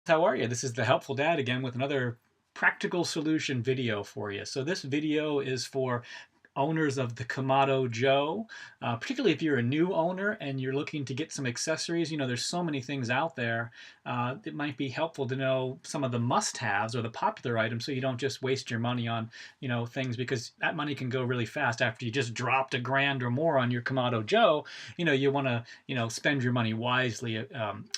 How are you? This is the Helpful Dad again with another practical solution video for you. So this video is for owners of the Kamado Joe, particularly if you're a new owner and you're looking to get some accessories. You know, there's so many things out there. It might be helpful to know some of the must-haves or the popular items so you don't just waste your money on, things, because that money can go really fast after you just dropped $1,000 or more on your Kamado Joe. You want to, spend your money wisely.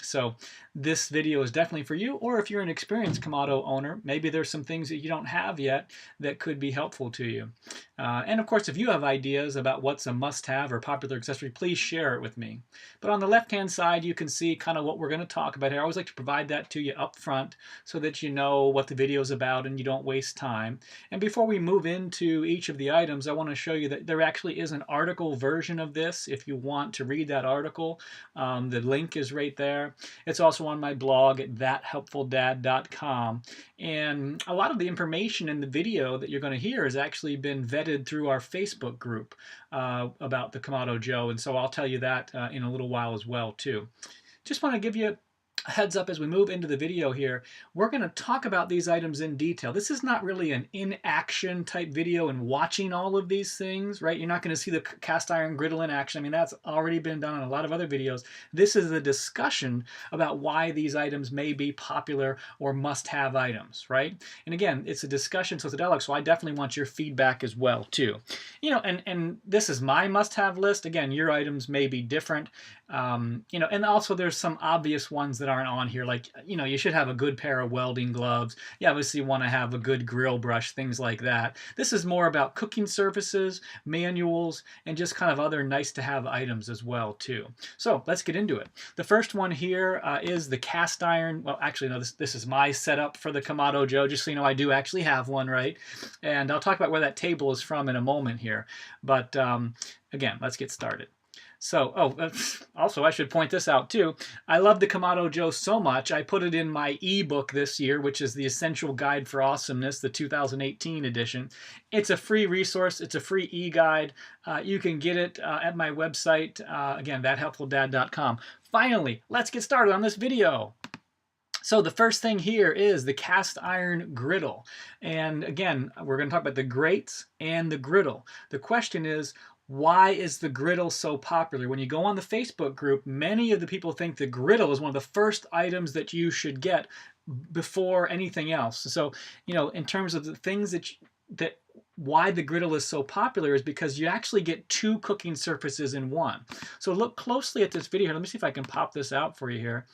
So this video is definitely for you, or if you're an experienced Kamado owner, maybe there's some things that you don't have yet that could be helpful to you. And of course, if you have ideas about what's a must-have or popular accessory, please share it with me. But on the left-hand side, you can see kind of what we're going to talk about here. I always like to provide that to you up front so that you know what the video is about and you don't waste time. And before we move into each of the items, I want to show you that there actually is an article version of this if you want to read that article. The link is right there. It's also on my blog at thathelpfuldad.com. And a lot of the information in the video that you're going to hear has actually been vetted through our Facebook group about the Kamado Joe, and so I'll tell you that in a little while as well too. Just want to give you a heads up as we move into the video here. We're going to talk about these items in detail. This is not really an in-action type video and watching all of these things, right? You're not going to see the cast iron griddle in action. I mean, that's already been done in a lot of other videos. This is a discussion about why these items may be popular or must-have items, right? And again, it's a discussion, so it's a dialogue, so I definitely want your feedback as well too. And this is my must-have list. Again, your items may be different. And also there's some obvious ones that aren't on here, like, you should have a good pair of welding gloves. You obviously want to have a good grill brush, things like that. This is more about cooking surfaces, manuals, and just kind of other nice to have items as well too. So let's get into it. The first one here is the cast iron. Well, actually, no, this is my setup for the Kamado Joe, just so you know I do actually have one, right? And I'll talk about where that table is from in a moment here. But again, let's get started. So, also I should point this out too. I love the Kamado Joe so much, I put it in my ebook this year, which is the Essential Guide for Awesomeness, the 2018 edition. It's a free resource. It's a free e-guide. You can get it at my website, again, thathelpfuldad.com. Finally, let's get started on this video. So the first thing here is the cast iron griddle. And again, we're going to talk about the grates and the griddle. The question is, why is the griddle so popular? When you go on the Facebook group, many of the people think the griddle is one of the first items that you should get before anything else. So, in terms of the things that why the griddle is so popular is because you actually get two cooking surfaces in one. So look closely at this video here. Let me see if I can pop this out for you here.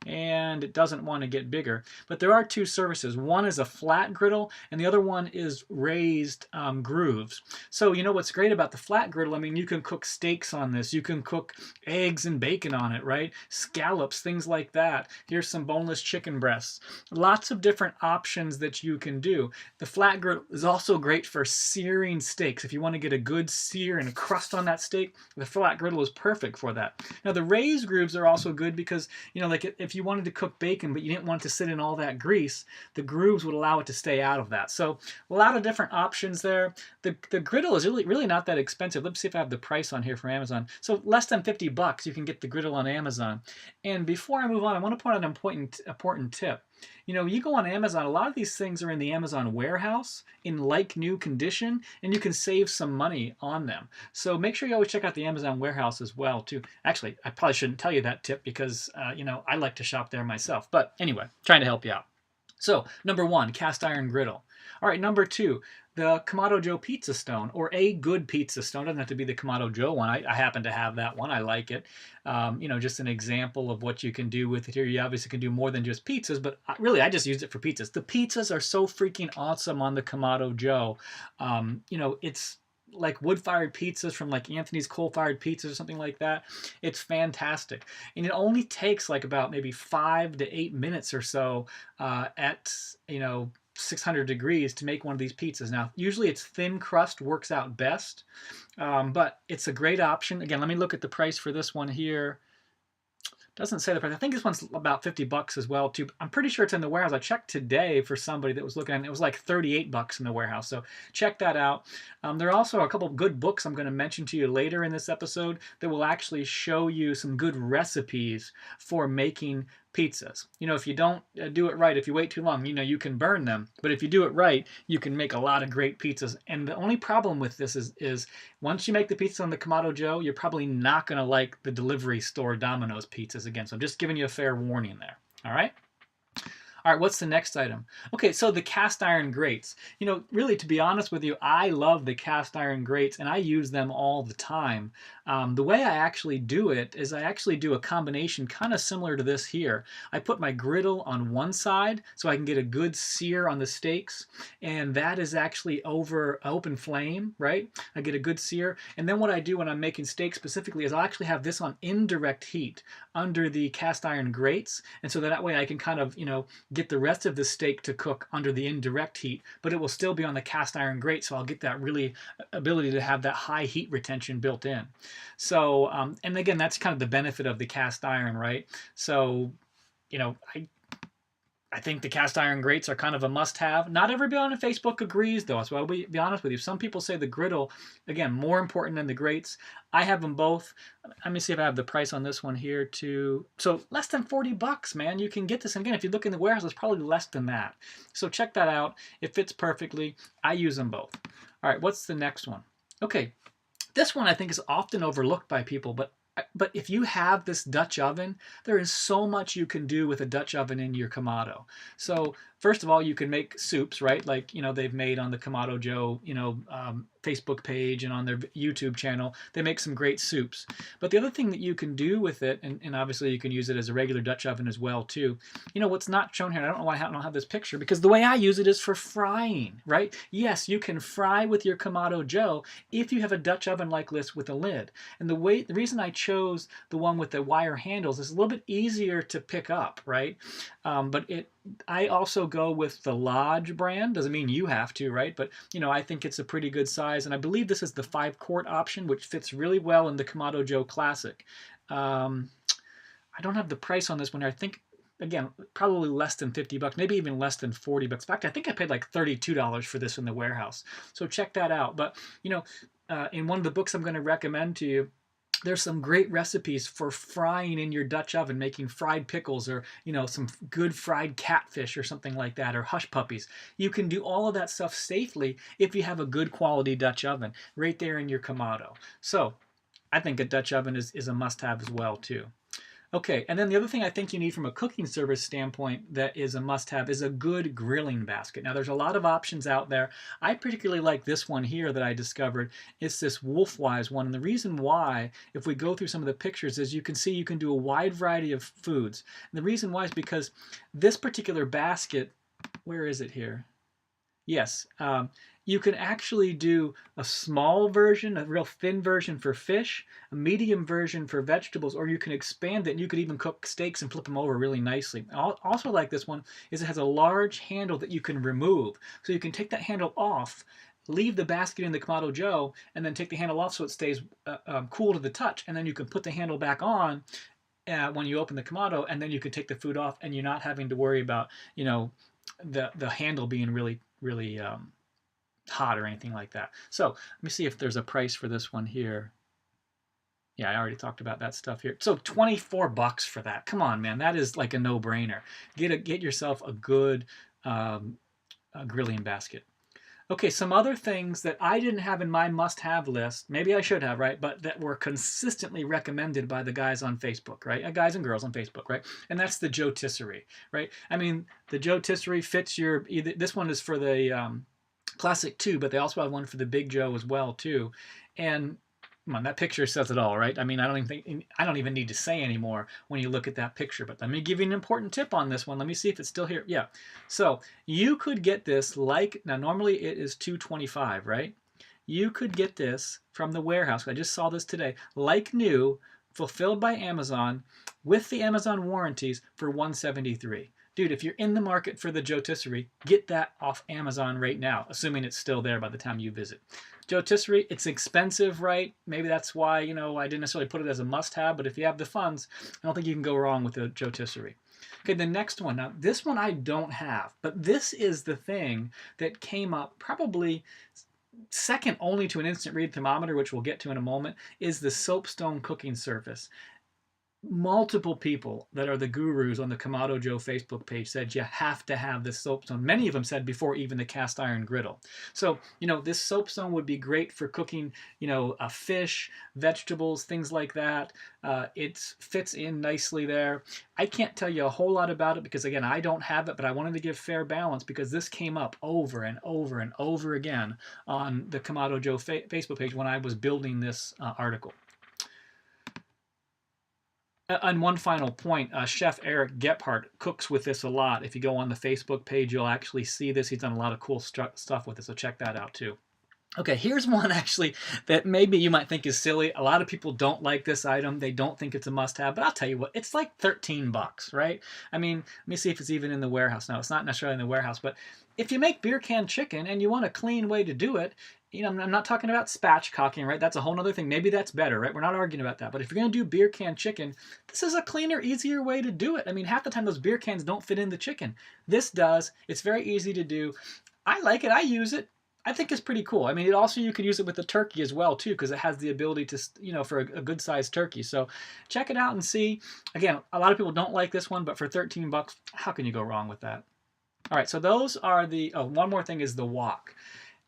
And it doesn't want to get bigger. But there are two surfaces. One is a flat griddle, and the other one is raised grooves. So what's great about the flat griddle, I mean, you can cook steaks on this. You can cook eggs and bacon on it, right? Scallops, things like that. Here's some boneless chicken breasts. Lots of different options that you can do. The flat griddle is also great for searing steaks. If you want to get a good sear and a crust on that steak, the flat griddle is perfect for that. Now the raised grooves are also good because, like if you wanted to cook bacon but you didn't want it to sit in all that grease, the grooves would allow it to stay out of that. So a lot of different options there. The griddle is really not that expensive. Let's see if I have the price on here from Amazon. So less than $50 you can get the griddle on Amazon. And before I move on, I want to point out an important tip. You go on Amazon, a lot of these things are in the Amazon warehouse in like new condition, and you can save some money on them. So make sure you always check out the Amazon warehouse as well too. Actually, I probably shouldn't tell you that tip because, I like to shop there myself. But anyway, trying to help you out. So number one, cast iron griddle. All right, number two, the Kamado Joe pizza stone, or a good pizza stone. It doesn't have to be the Kamado Joe one. I happen to have that one. I like it. Just an example of what you can do with it here. You obviously can do more than just pizzas, but really I just use it for pizzas. The pizzas are so freaking awesome on the Kamado Joe. It's like wood-fired pizzas from like Anthony's coal-fired pizzas or something like that. It's fantastic. And it only takes like about maybe 5 to 8 minutes or so at, 600 degrees to make one of these pizzas. Now, usually it's thin crust works out best, but it's a great option. Again, let me look at the price for this one here. Doesn't say the price. I think this one's about $50 as well too. I'm pretty sure it's in the warehouse. I checked today for somebody that was looking at it. It was like $38 in the warehouse. So check that out. There are also a couple of good books I'm going to mention to you later in this episode that will actually show you some good recipes for making pizzas. You know, if you don't do it right, if you wait too long, you know, you can burn them. But if you do it right, you can make a lot of great pizzas. And the only problem with this is once you make the pizza on the Kamado Joe, you're probably not going to like the delivery store Domino's pizzas again. So I'm just giving you a fair warning there. All right. All right, what's the next item? Okay, so the cast iron grates. You know, really, to be honest with you, I love the cast iron grates and I use them all the time. The way I actually do it is I actually do a combination kind of similar to this here. I put my griddle on one side so I can get a good sear on the steaks, and that is actually over open flame, right? I get a good sear, and then what I do when I'm making steaks specifically is I'll actually have this on indirect heat under the cast iron grates, and so that way I can kind of, you know, get the rest of the steak to cook under the indirect heat, but it will still be on the cast iron grate, so I'll get that really ability to have that high heat retention built in. So, and again, that's kind of the benefit of the cast iron, right? So, you know, I think the cast iron grates are kind of a must-have. Not everybody on Facebook agrees, though. So I'll be honest with you. Some people say the griddle, again, more important than the grates. I have them both. Let me see if I have the price on this one here too. So less than 40 bucks, man. You can get this. And again, if you look in the warehouse, it's probably less than that. So check that out. It fits perfectly. I use them both. All right, what's the next one? Okay, this one I think is often overlooked by people, but if you have this Dutch oven, there is so much you can do with a Dutch oven in your Kamado. So first of all, you can make soups, right? Like, you know, they've made on the Kamado Joe, you know, Facebook page and on their YouTube channel. They make some great soups. But the other thing that you can do with it, and obviously you can use it as a regular Dutch oven as well too. You know, what's not shown here, I don't know why I don't have this picture, because the way I use it is for frying, right? Yes, you can fry with your Kamado Joe if you have a Dutch oven like this with a lid. And the reason I chose the one with the wire handles is a little bit easier to pick up, right? But I also go with the Lodge brand. Doesn't mean you have to, right? But, you know, I think it's a pretty good size. And I believe this is the 5-quart option, which fits really well in the Kamado Joe Classic. I don't have the price on this one. I think, again, probably less than 50 bucks, maybe even less than 40 bucks. In fact, I think I paid like $32 for this in the warehouse. So check that out. But, you know, in one of the books I'm going to recommend to you, there's some great recipes for frying in your Dutch oven, making fried pickles or, you know, some good fried catfish or something like that, or hush puppies. You can do all of that stuff safely if you have a good quality Dutch oven right there in your Kamado. So I think a Dutch oven is a must-have as well too. Okay, and then the other thing I think you need from a cooking service standpoint that is a must-have is a good grilling basket. Now, there's a lot of options out there. I particularly like this one here that I discovered. It's this Wolfwise one, and the reason why, if we go through some of the pictures, is you can see you can do a wide variety of foods. And the reason why is because this particular basket, where is it here? Yes, you can actually do a small version, a real thin version for fish, a medium version for vegetables, or you can expand it and you could even cook steaks and flip them over really nicely. Also like this one is it has a large handle that you can remove. So you can take that handle off, leave the basket in the Kamado Joe, and then take the handle off so it stays cool to the touch. And then you can put the handle back on when you open the Kamado, and then you can take the food off and you're not having to worry about, you know, the handle being really hot or anything like that. So let me see if there's a price for this one here. Yeah, I already talked about that stuff here. So 24 bucks for that. Come on, man, that is like a no-brainer. Get yourself a good grilling basket. Okay, some other things that I didn't have in my must-have list, maybe I should have, right? But that were consistently recommended by the guys on Facebook, right? Guys and girls on Facebook, right? And that's the Joe Accessory, right? I mean, the Joe Accessory fits your, this one is for the Classic 2, but they also have one for the Big Joe as well, too. And come on, that picture says it all, right? I mean, I don't even need to say anymore when you look at that picture. But let me give you an important tip on this one. Let me see if it's still here. Yeah. So you could get this now normally it is $225, right? You could get this from the warehouse. I just saw this today, like new, fulfilled by Amazon with the Amazon warranties for $173. Dude, if you're in the market for the Joe Accessory, get that off Amazon right now, assuming it's still there by the time you visit. Joe Accessory, it's expensive, right? Maybe that's why, you know, I didn't necessarily put it as a must-have, but if you have the funds, I don't think you can go wrong with the Joe Accessory. Okay, the next one. Now, this one I don't have, but this is the thing that came up probably second only to an instant read thermometer, which we'll get to in a moment, is the Soapstone cooking surface. multiple people that are the gurus on the Kamado Joe Facebook page said you have to have this soapstone. Many of them said before even the cast iron griddle. So, this soapstone would be great for cooking, a fish, vegetables, things like that. It fits in nicely there. I can't tell you a whole lot about it because, again, I don't have it, but I wanted to give fair balance because this came up over and over and over again on the Kamado Joe Facebook page when I was building this article. And one final point, Chef Eric Gephardt cooks with this a lot. If you go on the Facebook page, you'll actually see this. He's done a lot of cool stuff with it, so check that out too. Okay, here's one actually that maybe you might think is silly. A lot of people don't like this item. They don't think it's a must-have, but I'll tell you what, it's like 13 bucks, right? I mean, let me see if it's even in the warehouse. No, it's not necessarily in the warehouse, but if you make beer can chicken and you want a clean way to do it, I'm not talking about spatchcocking, right? That's a whole other thing. Maybe that's better, right? We're not arguing about that. But if you're going to do beer can chicken, this is a cleaner, easier way to do it. I mean, half the time those beer cans don't fit in the chicken. This does. It's very easy to do. I like it. I use it. I think it's pretty cool. I mean, you can use it with the turkey as well too, because it has the ability to, for a good sized turkey. So check it out and see. Again, a lot of people don't like this one, but for 13 bucks, how can you go wrong with that? All right, so those are one more thing is the wok.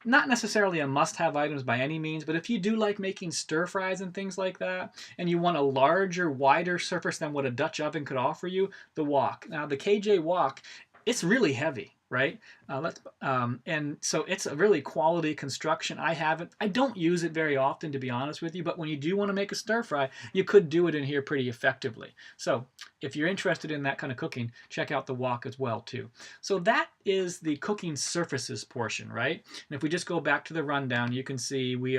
Not necessarily a must-have items by any means, but if you do like making stir fries and things like that, and you want a larger, wider surface than what a Dutch oven could offer you, the wok. Now, the KJ wok, it's really heavy, right? And so it's a really quality construction. I don't use it very often, to be honest with you, but when you do want to make a stir fry, you could do it in here pretty effectively. So if you're interested in that kind of cooking, check out the wok as well too. So that is the cooking surfaces portion, right? And if we just go back to the rundown, you can see we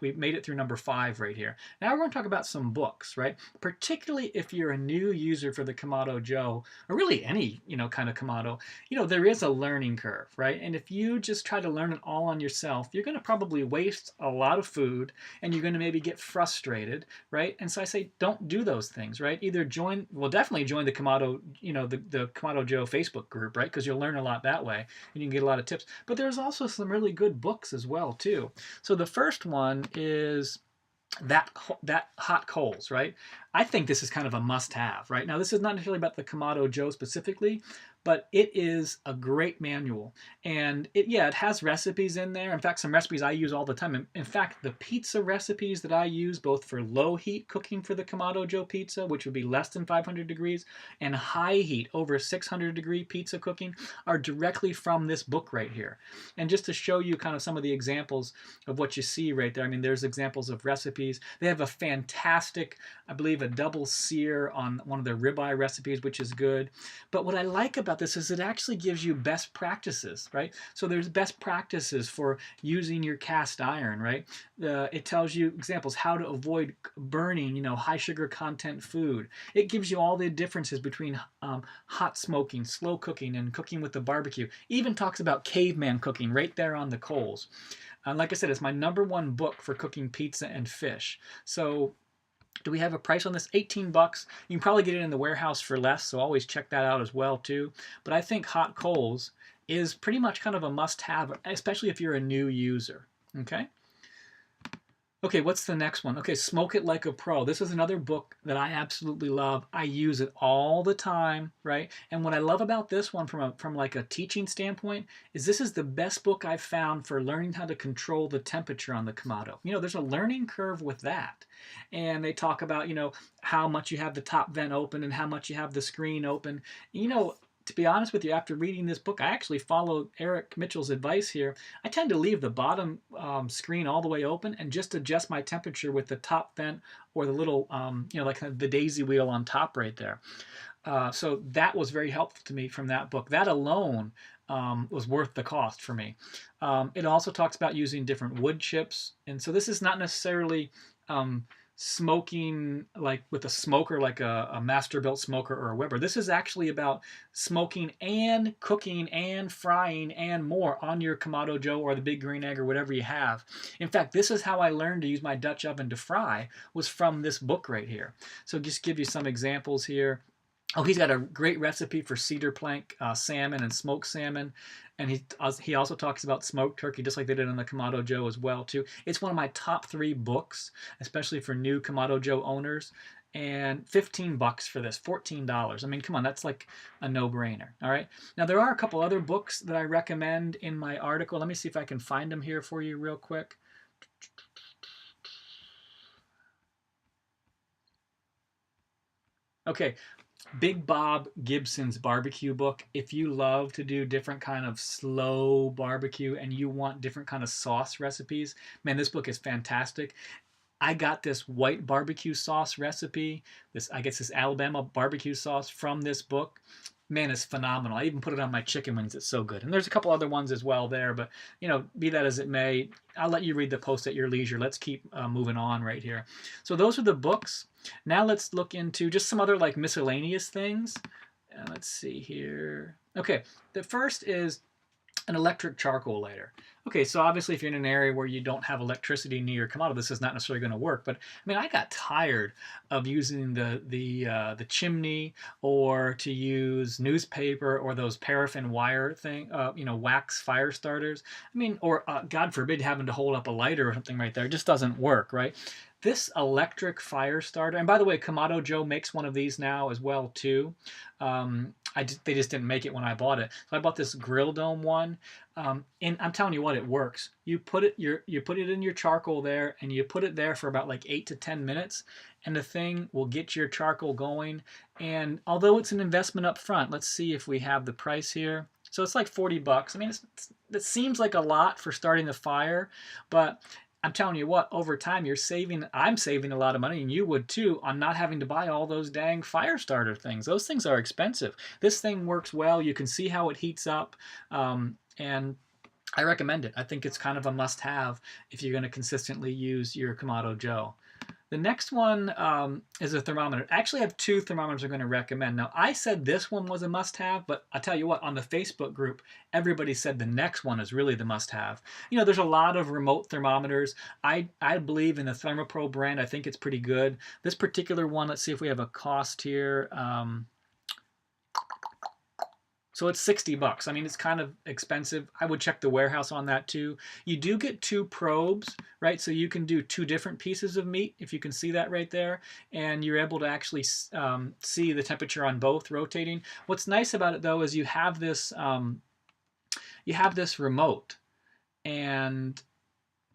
made it through number 5 right here. Now we're going to talk about some books, right? Particularly if you're a new user for the Kamado Joe, or really any, kind of Kamado, there is a learning curve, right? And if you just try to learn it all on yourself, you're going to probably waste a lot of food and you're going to maybe get frustrated, right? And so I say, don't do those things, right? Either definitely join the Kamado, the Kamado Joe Facebook group, right? Because you'll learn a lot that way and you can get a lot of tips. But there's also some really good books as well, too. So the first one is that hot coals, right? I think this is kind of a must-have, right? Now, this is not necessarily about the Kamado Joe specifically, but it is a great manual. And it has recipes in there. In fact, some recipes I use all the time. In fact, the pizza recipes that I use, both for low heat cooking for the Kamado Joe pizza, which would be less than 500 degrees, and high heat, over 600 degree pizza cooking, are directly from this book right here. And just to show you kind of some of the examples of what you see right there, I mean, there's examples of recipes. They have a fantastic, I believe, a double sear on one of their ribeye recipes, which is good. But what I like about this is it actually gives you best practices, right? So there's best practices for using your cast iron, right? It tells you examples how to avoid burning, high sugar content food. It gives you all the differences between hot smoking, slow cooking, and cooking with the barbecue. Even talks about caveman cooking right there on the coals. Like I said, it's my #1 book for cooking pizza and fish. So do we have a price on this? 18 bucks. You can probably get it in the warehouse for less, so always check that out as well too. But I think hot coals is pretty much kind of a must-have, especially if you're a new user. Okay? Okay, what's the next one? Okay, Smoke It Like a Pro. This is another book that I absolutely love. I use it all the time, right? And what I love about this one from like a teaching standpoint is this is the best book I've found for learning how to control the temperature on the Kamado. There's a learning curve with that. And they talk about, how much you have the top vent open and how much you have the screen open. To be honest with you, after reading this book, I actually follow Eric Mitchell's advice here. I tend to leave the bottom screen all the way open and just adjust my temperature with the top vent or the little, like the daisy wheel on top right there. So that was very helpful to me from that book. That alone was worth the cost for me. It also talks about using different wood chips. And so this is not necessarily smoking like with a smoker, like a Masterbuilt smoker or a Weber. This is actually about smoking and cooking and frying and more on your Kamado Joe or the Big Green Egg or whatever you have. In fact, this is how I learned to use my Dutch oven to fry, was from this book right here. So just give you some examples here. Oh, he's got a great recipe for cedar plank salmon and smoked salmon. And he also talks about smoked turkey, just like they did on the Kamado Joe as well, too. It's one of my top 3 books, especially for new Kamado Joe owners. and 15 bucks for this, $14. I mean, come on, that's like a no-brainer. All right. Now there are a couple other books that I recommend in my article. Let me see if I can find them here for you real quick. Okay, Big Bob Gibson's barbecue book. If you love to do different kind of slow barbecue and you want different kind of sauce recipes, man, this book is fantastic. I got this white barbecue sauce recipe, I guess this Alabama barbecue sauce from this book. Man, it's phenomenal. I even put it on my chicken wings. It's so good. And there's a couple other ones as well there, but be that as it may, I'll let you read the post at your leisure. Let's keep moving on right here. So those are the books. Now let's look into just some other like miscellaneous things. Let's see here. Okay, the first is an electric charcoal lighter. Okay, so obviously if you're in an area where you don't have electricity near your Kamado, this is not necessarily going to work. But I mean, I got tired of using the chimney, or to use newspaper, or those paraffin wire thing, wax fire starters. I mean, or God forbid having to hold up a lighter or something right there. It just doesn't work, right? This electric fire starter, and by the way, Kamado Joe makes one of these now as well too. They just didn't make it when I bought it. So I bought this Grill Dome one, and I'm telling you what, it works. You put it in your charcoal there, and you put it there for about like 8 to 10 minutes, and the thing will get your charcoal going. And although it's an investment up front, let's see if we have the price here. So it's like 40 bucks. I mean, it seems like a lot for starting the fire, but I'm telling you what, over time I'm saving a lot of money, and you would too, on not having to buy all those dang fire starter things. Those things are expensive. This thing works well. You can see how it heats up, and I recommend it. I think it's kind of a must-have if you're going to consistently use your Kamado Joe. The next one is a thermometer. Actually, I have two thermometers I'm going to recommend. Now, I said this one was a must-have, but I'll tell you what, on the Facebook group, everybody said the next one is really the must-have. There's a lot of remote thermometers. I believe in the Thermo brand. I think it's pretty good. This particular one, let's see if we have a cost here. So it's 60 bucks. I mean, it's kind of expensive. I would check the warehouse on that too. You do get two probes, right? So you can do two different pieces of meat, if you can see that right there. And you're able to actually see the temperature on both rotating. What's nice about it though is you have this remote. And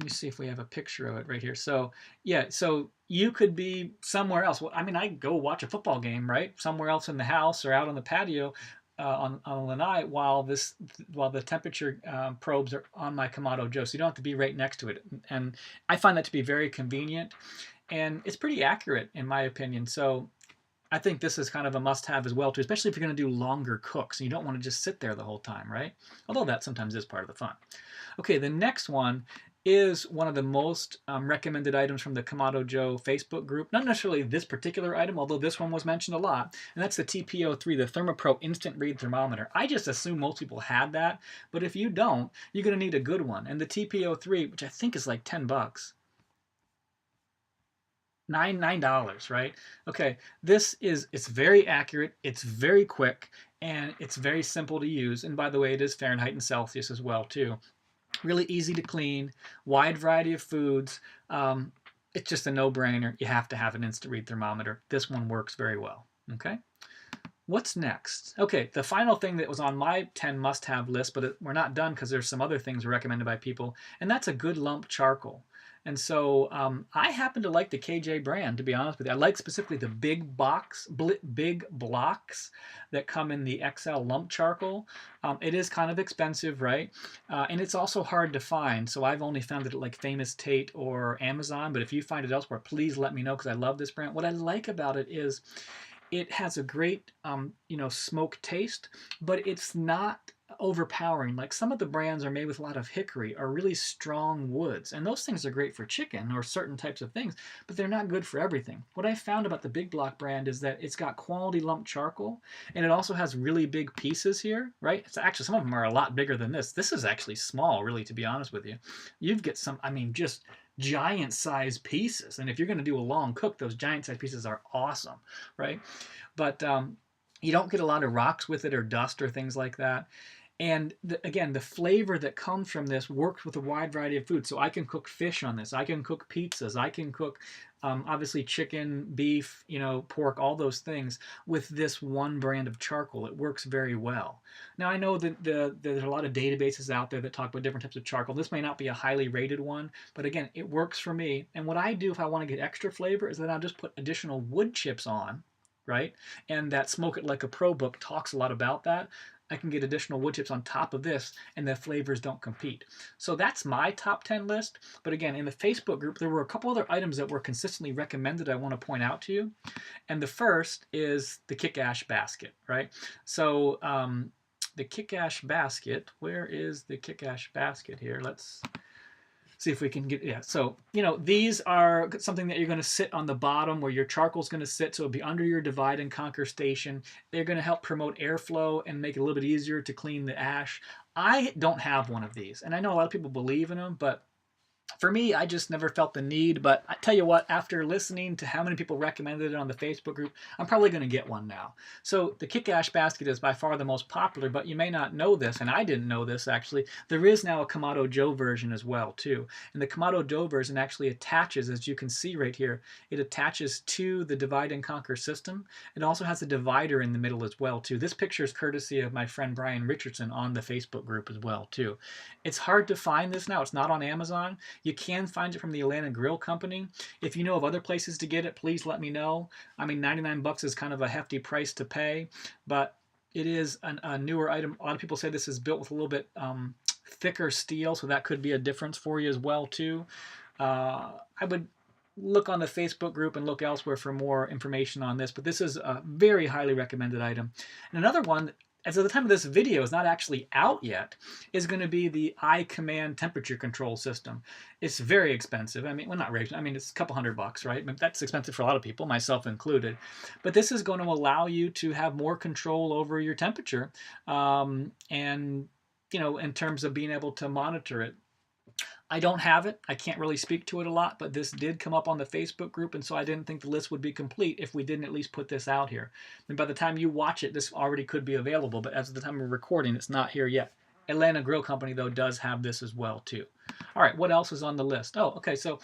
let me see if we have a picture of it right here. So yeah, so you could be somewhere else. Well, I mean, I go watch a football game, right? Somewhere else in the house or out on the patio. On the lanai while the temperature probes are on my Kamado Joe, so you don't have to be right next to it. And I find that to be very convenient, and it's pretty accurate in my opinion. So I think this is kind of a must-have as well too, especially if you're going to do longer cooks and you don't want to just sit there the whole time, right? Although that sometimes is part of the fun. Okay, the next one is one of the most recommended items from the Kamado Joe Facebook group. Not necessarily this particular item, although this one was mentioned a lot, and that's the TP03, the ThermoPro Instant Read Thermometer. I just assume most people had that, but if you don't, you're going to need a good one. And the TP03, which I think is like 10 bucks, $9, right? Okay, it's very accurate, it's very quick, and it's very simple to use. And by the way, it is Fahrenheit and Celsius as well too. Really easy to clean, wide variety of foods. It's just a no-brainer. You have to have an instant read thermometer. This one works very well. Okay. What's next? Okay, the final thing that was on my 10 must-have list, but we're not done because there's some other things recommended by people, and that's a good lump charcoal. And so I happen to like the KJ brand, to be honest with you. I like specifically the big blocks that come in the XL lump charcoal. It is kind of expensive, right? And it's also hard to find. So I've only found it at like Famous Tate or Amazon. But if you find it elsewhere, please let me know because I love this brand. What I like about it is it has a great, smoke taste, but it's not overpowering. Like some of the brands are made with a lot of hickory or really strong woods, and those things are great for chicken or certain types of things, but they're not good for everything. What I found about the Big Block brand is that it's got quality lump charcoal, and it also has really big pieces here, right? It's actually, some of them are a lot bigger than this. This is actually small, really, to be honest with you. You've got some, I mean, just giant size pieces, and if you're going to do a long cook, those giant size pieces are awesome, right? But you don't get a lot of rocks with it or dust or things like that. And again, the flavor that comes from this works with a wide variety of foods. So I can cook fish on this. I can cook pizzas. I can cook obviously chicken, beef, pork, all those things with this one brand of charcoal. It works very well. Now I know that there's a lot of databases out there that talk about different types of charcoal. This may not be a highly rated one, but again, it works for me. And what I do if I want to get extra flavor is that I'll just put additional wood chips on, right? And that Smoke It Like a Pro book talks a lot about that. I can get additional wood chips on top of this, and the flavors don't compete. So that's my top 10 list. But again, in the Facebook group, there were a couple other items that were consistently recommended I want to point out to you. And the first is the Kick Ash basket, right? So the Kick Ash basket, where is the Kick Ash basket here? Let's see if we can get, yeah. So, these are something that you're going to sit on the bottom where your charcoal's going to sit. So it'll be under your divide and conquer station. They're going to help promote airflow and make it a little bit easier to clean the ash. I don't have one of these, and I know a lot of people believe in them, but for me, I just never felt the need. But I tell you what, after listening to how many people recommended it on the Facebook group, I'm probably going to get one now. So the Kick Ash basket is by far the most popular, but you may not know this, and I didn't know this actually. There is now a Kamado Joe version as well too. And the Kamado Joe version actually attaches, as you can see right here, it attaches to the divide and conquer system. It also has a divider in the middle as well too. This picture is courtesy of my friend Brian Richardson on the Facebook group as well too. It's hard to find this now. It's not on Amazon. You can find it from the Atlanta Grill Company. If you know of other places to get it, please let me know. I mean, 99 bucks is kind of a hefty price to pay, but it is a newer item. A lot of people say this is built with a little bit thicker steel, so that could be a difference for you as well too. I would look on the Facebook group and look elsewhere for more information on this, but this is a very highly recommended item. And another one, as of the time of this video is not actually out yet, is going to be the iCommand temperature control system. It's very expensive. I mean, well, not very, I mean, it's a couple $100, right? But that's expensive for a lot of people, myself included. But this is going to allow you to have more control over your temperature, and, in terms of being able to monitor it. I don't have it. I can't really speak to it a lot, but this did come up on the Facebook group, and so I didn't think the list would be complete if we didn't at least put this out here. And by the time you watch it, this already could be available, but as of the time of recording, it's not here yet. Atlanta Grill Company, though, does have this as well, too. All right, what else is on the list? Oh, okay, so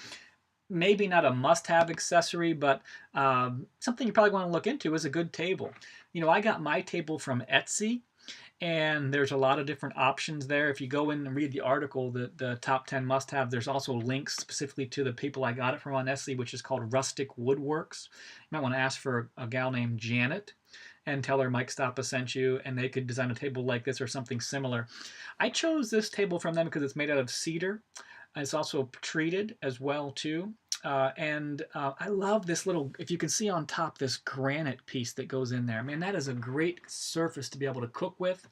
maybe not a must-have accessory, but something you probably want to look into is a good table. I got my table from Etsy, and there's a lot of different options there. If you go in and read the article, the top 10 must-have, there's also links specifically to the people I got it from on Etsy, which is called Rustic Woodworks. You might want to ask for a gal named Janet and tell her Mike Stoppa sent you, and they could design a table like this or something similar. I chose this table from them because it's made out of cedar. It's also treated as well, too. I love this little, if you can see on top, this granite piece that goes in there. Man, that is a great surface to be able to cook with.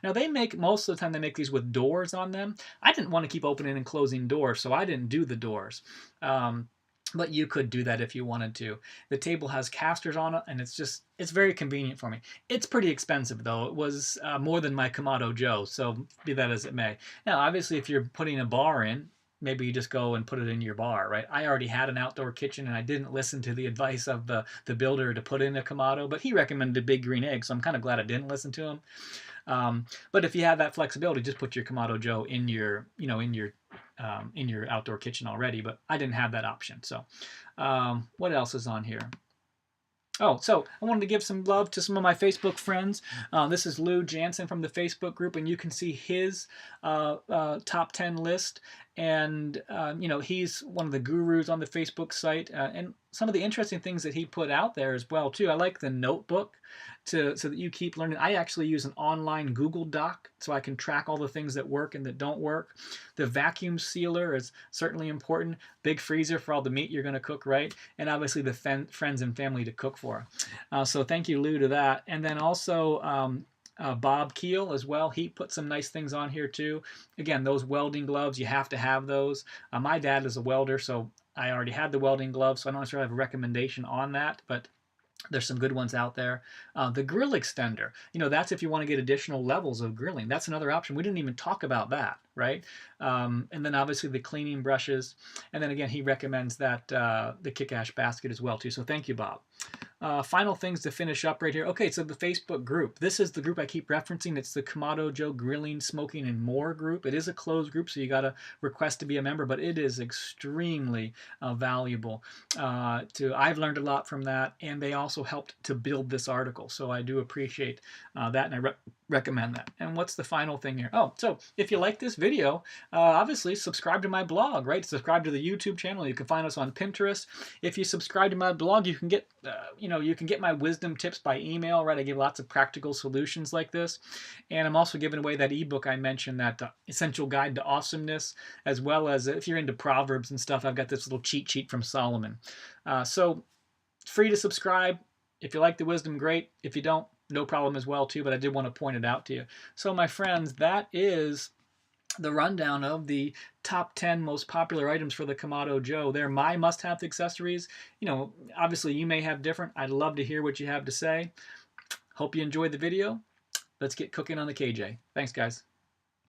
Now most of the time they make these with doors on them. I didn't want to keep opening and closing doors, so I didn't do the doors. But you could do that if you wanted to. The table has casters on it, and it's very convenient for me. It's pretty expensive, though. It was more than my Kamado Joe, so be that as it may. Now, obviously, if you're putting a bar in, maybe you just go and put it in your bar, right? I already had an outdoor kitchen, and I didn't listen to the advice of the builder to put in a Kamado, but he recommended a big green egg, so I'm kind of glad I didn't listen to him. But if you have that flexibility, just put your Kamado Joe in your outdoor kitchen already, but I didn't have that option. So what else is on here? Oh, so I wanted to give some love to some of my Facebook friends. This is Lou Jansen from the Facebook group, and you can see his top 10 list. And, he's one of the gurus on the Facebook site. And some of the interesting things that he put out there as well, too. I like the notebook so that you keep learning. I actually use an online Google Doc so I can track all the things that work and that don't work. The vacuum sealer is certainly important. Big freezer for all the meat you're going to cook, right? And obviously the friends and family to cook for. So thank you, Lou, to that. And then also Bob Keel as well. He put some nice things on here too. Again, those welding gloves, you have to have those. My dad is a welder, so I already had the welding gloves, so I don't necessarily have a recommendation on that, but there's some good ones out there. The grill extender, that's if you want to get additional levels of grilling. That's another option. We didn't even talk about that, right? And then obviously the cleaning brushes. And then again, he recommends that the Kick Ash basket as well too. So thank you, Bob. Final things to finish up right here. Okay, so the Facebook group. This is the group I keep referencing. It's the Kamado Joe Grilling, Smoking, and More group. It is a closed group, so you got to request to be a member, but it is extremely valuable. I've learned a lot from that, and they also helped to build this article, so I do appreciate that, and I recommend that. And what's the final thing here? Oh, so if you like this video, obviously subscribe to my blog, right? Subscribe to the YouTube channel. You can find us on Pinterest. If you subscribe to my blog, you can get you can get my wisdom tips by email, right? I give lots of practical solutions like this. And I'm also giving away that ebook I mentioned, that Essential Guide to Awesomeness, as well as if you're into Proverbs and stuff, I've got this little cheat sheet from Solomon. So it's free to subscribe. If you like the wisdom, great. If you don't, no problem as well too, but I did want to point it out to you. So my friends, that is the rundown of the top 10 most popular items for the Kamado Joe. They're my must-have accessories. Obviously you may have different. I'd love to hear what you have to say. Hope you enjoyed the video. Let's get cooking on the KJ. Thanks, guys.